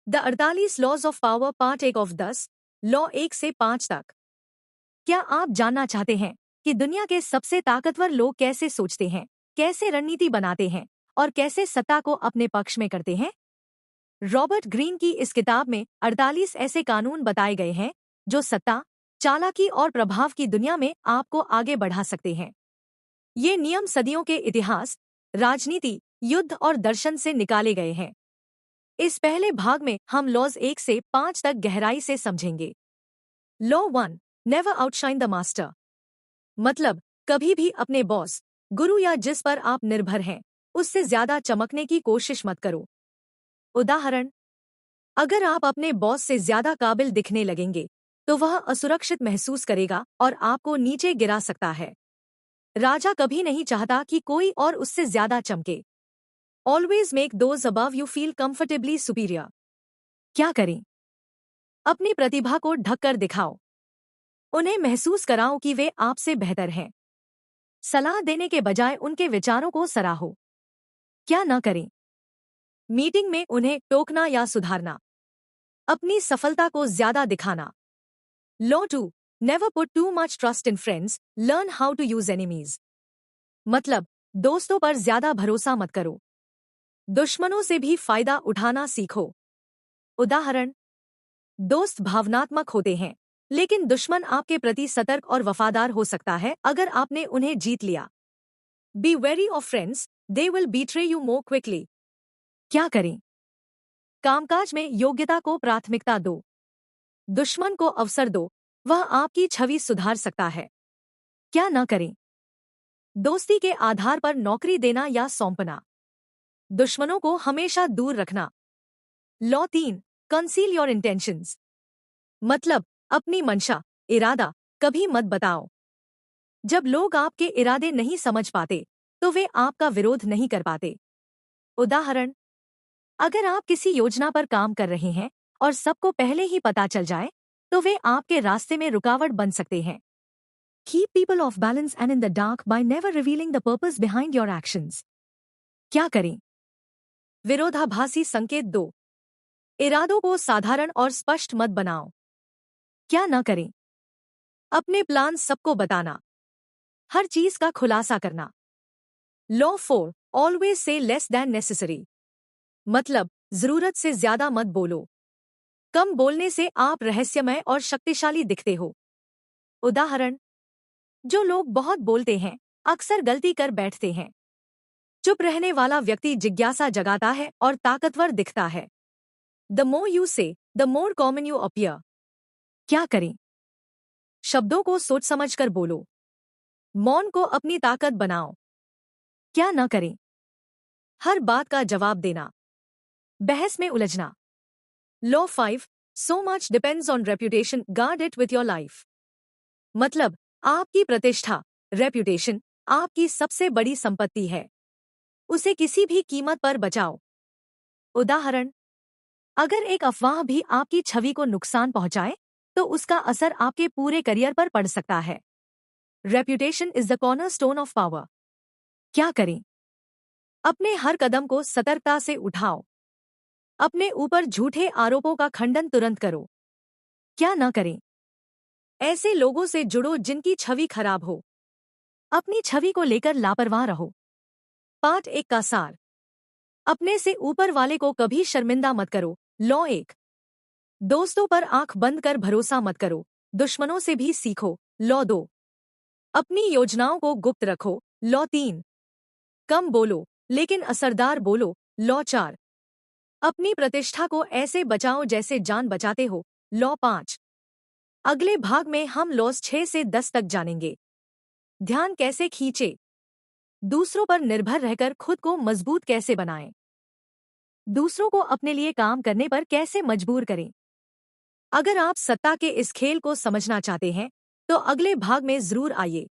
The 48 laws of power part 1 of 10 law 1 से 5 तक। क्या आप जानना चाहते हैं कि दुनिया के सबसे ताकतवर लोग कैसे सोचते हैं, कैसे रणनीति बनाते हैं और कैसे सत्ता को अपने पक्ष में करते हैं? रॉबर्ट ग्रीन की इस किताब में 48 ऐसे कानून बताए गए हैं जो सत्ता, चालाकी और प्रभाव की दुनिया में आपको आगे बढ़ा सकते हैं। ये नियम सदियों के इतिहास, राजनीति, युद्ध और दर्शन से निकाले गए हैं। इस पहले भाग में हम लॉज 1 से 5 तक गहराई से समझेंगे। Law 1, never outshine the master. मतलब, कभी भी अपने बॉस, गुरु या जिस पर आप निर्भर हैं, उससे ज्यादा चमकने की कोशिश मत करो। उदाहरण, अगर आप अपने बॉस से ज्यादा काबिल दिखने लगेंगे, तो वह असुरक्षित महसूस करेगा और आपको नीचे गिरा सकता है। राजा कभी नहीं चाहता कि कोई और उससे ज्यादा चमके। Always make those above you feel comfortably superior। क्या करें? अपनी प्रतिभा को ढककर दिखाओ। उन्हें महसूस कराओ कि वे आपसे बेहतर हैं। सलाह देने के बजाय उनके विचारों को सराहो। क्या न करें? मीटिंग में उन्हें टोकना या सुधारना। अपनी सफलता को ज्यादा दिखाना। Law 2, never put too much trust in friends, learn how to use enemies। मतलब, दोस्तों पर ज्यादा भरोसा मत करो। दुश्मनों से भी फायदा उठाना सीखो। उदाहरण, दोस्त भावनात्मक होते हैं, लेकिन दुश्मन आपके प्रति सतर्क और वफादार हो सकता है अगर आपने उन्हें जीत लिया। Be very of friends, they will betray you more quickly. क्या करें? कामकाज में योग्यता को प्राथमिकता दो। दुश्मन को अवसर दो, वह आपकी छवि सुधार सकता है। क्या न करें? दोस्ती के आधार पर नौकरी देना या सौंपना। दुश्मनों को हमेशा दूर रखना। Law 3, conceal your intentions. मतलब, अपनी मंशा, इरादा कभी मत बताओ। जब लोग आपके इरादे नहीं समझ पाते, तो वे आपका विरोध नहीं कर पाते। उदाहरण, अगर आप किसी योजना पर काम कर रहे हैं और सबको पहले ही पता चल जाए, तो वे आपके रास्ते में रुकावट बन सकते हैं। Keep people off balance and in the dark by never revealing the purpose behind your actions। क्या करें? विरोधाभासी संकेत दो। इरादों को साधारण और स्पष्ट मत बनाओ। क्या न करें? अपने प्लान सबको बताना। हर चीज का खुलासा करना। Law 4, always say less than necessary. मतलब, जरूरत से ज्यादा मत बोलो। कम बोलने से आप रहस्यमय और शक्तिशाली दिखते हो। उदाहरण, जो लोग बहुत बोलते हैं अक्सर गलती कर बैठते हैं। चुप रहने वाला व्यक्ति जिज्ञासा जगाता है और ताकतवर दिखता है। द मोर यू से, the more common you appear. क्या करें? शब्दों को सोच समझकर बोलो। मौन को अपनी ताकत बनाओ। क्या न करें? हर बात का जवाब देना। बहस में उलझना। Law 5, so much depends on reputation, guard it with your life. मतलब, आपकी प्रतिष्ठा, रेप्यूटेशन आपकी सबसे बड़ी संपत्ति है। उसे किसी भी कीमत पर बचाओ। उदाहरण, अगर एक अफवाह भी आपकी छवि को नुकसान पहुंचाए, तो उसका असर आपके पूरे करियर पर पड़ सकता है। Reputation is the cornerstone of power. क्या करें? अपने हर कदम को सतर्कता से उठाओ। अपने ऊपर झूठे आरोपों का खंडन तुरंत करो। क्या न करें? ऐसे लोगों से जुड़ो जिनकी छवि खराब हो। अपनी छवि को लेकर लापरवाह रहो। पार्ट 1 का सार। अपने से ऊपर वाले को कभी शर्मिंदा मत करो। लॉ 1, दोस्तों पर आंख बंद कर भरोसा मत करो, दुश्मनों से भी सीखो। लॉ 2, अपनी योजनाओं को गुप्त रखो। लॉ 3, कम बोलो लेकिन असरदार बोलो। लॉ 4, अपनी प्रतिष्ठा को ऐसे बचाओ जैसे जान बचाते हो। लॉ 5, अगले भाग में हम लॉस 6 से 10 तक जानेंगे। ध्यान कैसे खींचे, दूसरों पर निर्भर रहकर खुद को मजबूत कैसे बनाएं, दूसरों को अपने लिए काम करने पर कैसे मजबूर करें। अगर आप सत्ता के इस खेल को समझना चाहते हैं, तो अगले भाग में जरूर आइए।